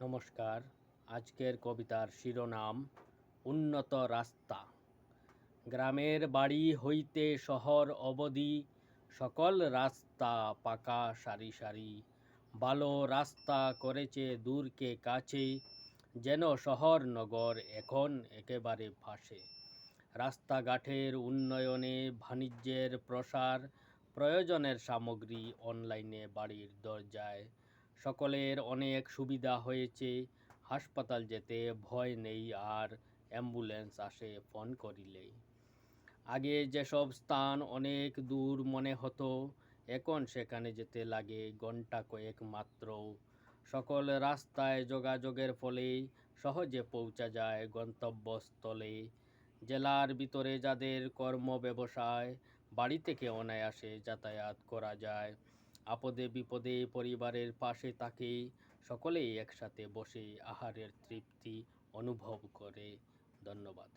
নমস্কার। আজকের কবিতার শিরোনাম উন্নত রাস্তা। গ্রামের বাড়ি হইতে শহর অবধি সকল রাস্তা পাকা সারি সারি। ভালো রাস্তা করেছে দূরকে কাছে, যেন শহর নগর এখন একেবারে পাশে। রাস্তাঘাটের উন্নয়নে বাণিজ্যের প্রসার, প্রয়োজনের সামগ্রী অনলাইনে বাড়ির দরজায়। সকলের অনেক সুবিধা হয়েছে, হাসপাতাল যেতে ভয় নেই আর, অ্যাম্বুলেন্স আসে ফোন করিলেই। আগে যেসব স্থান অনেক দূর মনে হতো, এখন সেখানে যেতে লাগে ঘন্টা কয়েক মাত্র। সকল রাস্তায় যোগাযোগের ফলে সহজে পৌঁছা যায় গন্তব্যস্থলে। জেলার ভিতরে যাদের কর্ম ব্যবসায়, বাড়ি থেকে অনায়াসে যাতায়াত করা যায়। আপদে বিপদে পরিবারের পাশে থাকে, সকলেই একসাথে বসে আহারের তৃপ্তি অনুভব করে। ধন্যবাদ।